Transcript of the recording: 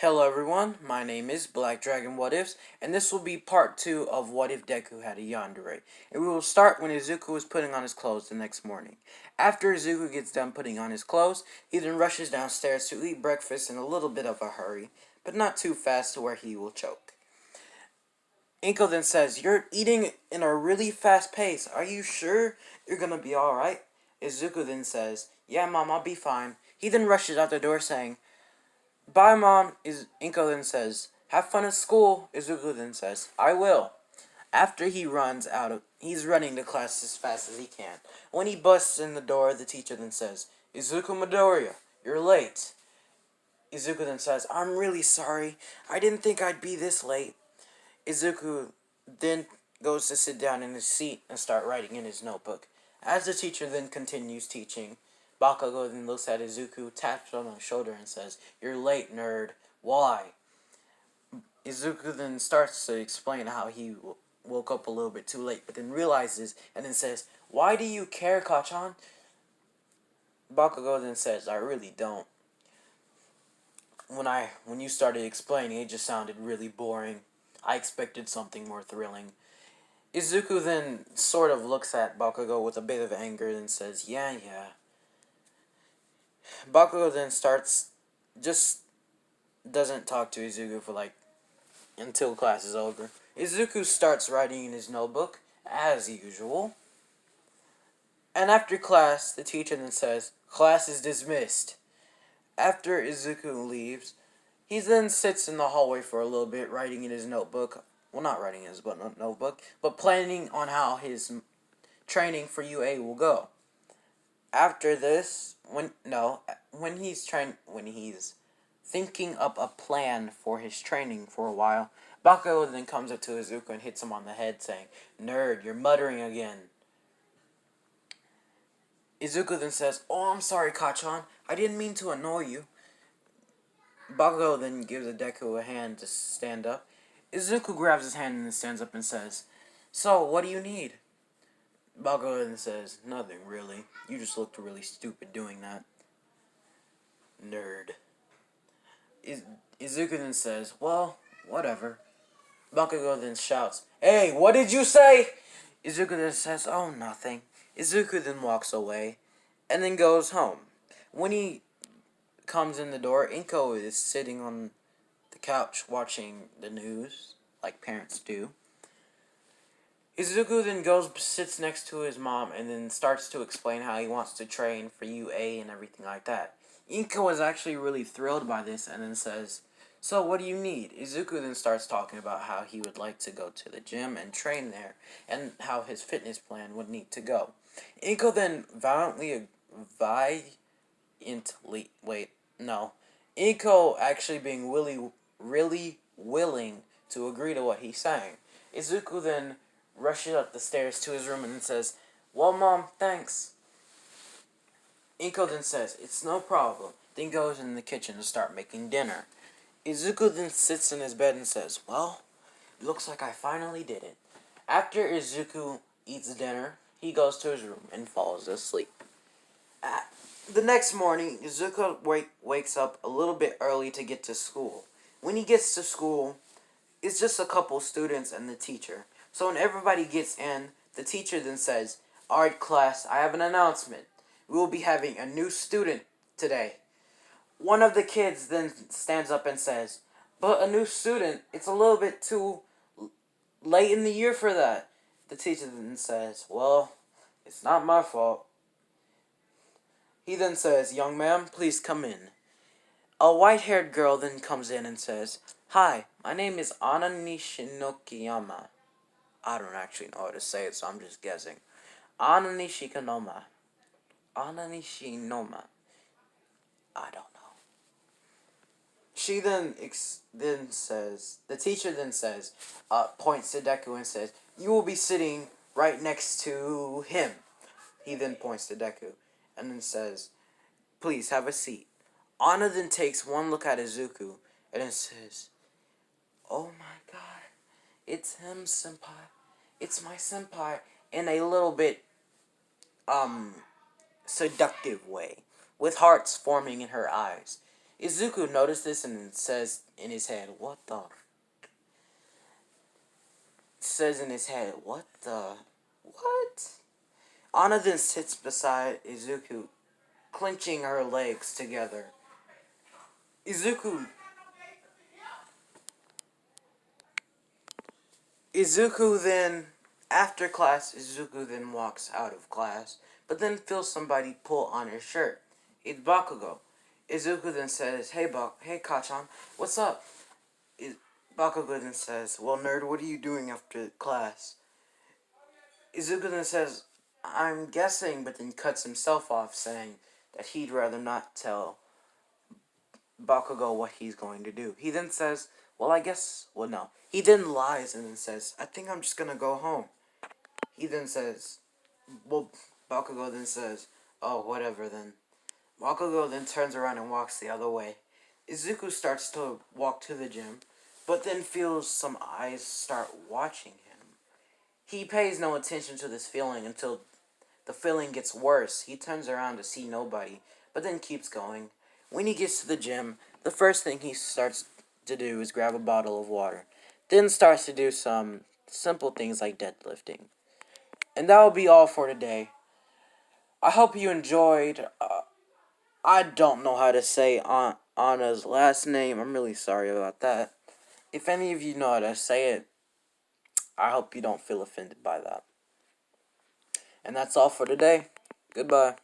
Hello everyone, my name is Black Dragon What Ifs, and this will be part 2 of What If Deku Had a Yandere. And we will start when Izuku is putting on his clothes the next morning. After Izuku gets done putting on his clothes, he then rushes downstairs to eat breakfast in a little bit of a hurry, but not too fast to where he will choke. Inko then says, "You're eating in a really fast pace. Are you sure you're gonna be alright?" Izuku then says, "Yeah, Mom, I'll be fine." He then rushes out the door saying, "Bye, Mom," Inko then says. "Have fun at school," Izuku then says. "I will." After he's running to class as fast as he can. When he busts in the door, the teacher then says, "Izuku Midoriya, you're late." Izuku then says, "I'm really sorry. I didn't think I'd be this late." Izuku then goes to sit down in his seat and start writing in his notebook. As the teacher then continues teaching, Bakugo then looks at Izuku, taps him on the shoulder, and says, "You're late, nerd. Why?" Izuku then starts to explain how he woke up a little bit too late, but then realizes and then says, "Why do you care, Kachan?" Bakugo then says, "I really don't. When you started explaining, it just sounded really boring. I expected something more thrilling." Izuku then sort of looks at Bakugo with a bit of anger and says, "Yeah." Bakugo then just doesn't talk to Izuku for until class is over. Izuku starts writing in his notebook, as usual. And after class, the teacher then says, "Class is dismissed." After Izuku leaves, he then sits in the hallway for a little bit, writing in his notebook. Well, not writing in his notebook, but planning on how his training for UA will go. After this, when he's thinking up a plan for his training for a while, Bakugo then comes up to Izuku and hits him on the head, saying, "Nerd, you're muttering again." Izuku then says, "Oh, I'm sorry, Kachan. I didn't mean to annoy you." Bakugo then gives Deku a hand to stand up. Izuku grabs his hand and then stands up and says, "So, what do you need?" Bakugo then says, "Nothing, really. You just looked really stupid doing that." Nerd. Izuku then says, "Well, whatever." Bakugo then shouts, "Hey, what did you say?" Izuku then says, "Oh, nothing." Izuku then walks away and then goes home. When he comes in the door, Inko is sitting on the couch watching the news, like parents do. Izuku then sits next to his mom, and then starts to explain how he wants to train for UA and everything like that. Inko is actually really thrilled by this, and then says, "So, what do you need?" Izuku then starts talking about how he would like to go to the gym and train there, and how his fitness plan would need to go. Inko then Inko actually being really willing to agree to what he's saying. Izuku then rushes up the stairs to his room and says, "Well, Mom, thanks." Inko then says, "It's no problem." Then goes in the kitchen to start making dinner. Izuku then sits in his bed and says, "Well, looks like I finally did it." After Izuku eats dinner, he goes to his room and falls asleep. The next morning, Izuku wakes up a little bit early to get to school. When he gets to school, it's just a couple students and the teacher. So when everybody gets in, the teacher then says, "Alright, class, I have an announcement. We will be having a new student today." One of the kids then stands up and says, "But a new student, it's a little bit too late in the year for that." The teacher then says, "Well, it's not my fault." He then says, "Young man, please come in." A white-haired girl then comes in and says, "Hi, my name is Anna Nishinokiyama." I don't actually know how to say it, so I'm just guessing. Anna Nishikanoma. Anna Nishinoma. I don't know. She then says, the teacher then says, points to Deku and says, "You will be sitting right next to him." He then points to Deku and then says, "Please have a seat." Anna then takes one look at Izuku and then says, "Oh my god, it's him, senpai. It's my senpai," in a little bit, seductive way, with hearts forming in her eyes. Izuku noticed this and says in his head, "What the?" Says in his head, "What the? What?" Anna then sits beside Izuku, clenching her legs together. Izuku Izuku then, after class, Izuku then walks out of class, but then feels somebody pull on his shirt. It's Bakugo. Izuku then says, hey Kachan, what's up? Bakugo then says, well nerd, what are you doing after class? Izuku then says, I'm guessing, but then cuts himself off, saying that he'd rather not tell Bakugo what he's going to do. He then says, no. He then lies and then says, I think I'm just gonna go home. He then says, well, Bakugo then says, oh, whatever then. Bakugo then turns around and walks the other way. Izuku starts to walk to the gym, but then feels some eyes start watching him. He pays no attention to this feeling until the feeling gets worse. He turns around to see nobody, but then keeps going. When he gets to the gym, the first thing he starts to do is grab a bottle of water. Then starts to do some simple things like deadlifting. And that will be all for today. I hope you enjoyed. I don't know how to say Anna's last name. I'm really sorry about that. If any of you know how to say it, I hope you don't feel offended by that. And that's all for today. Goodbye.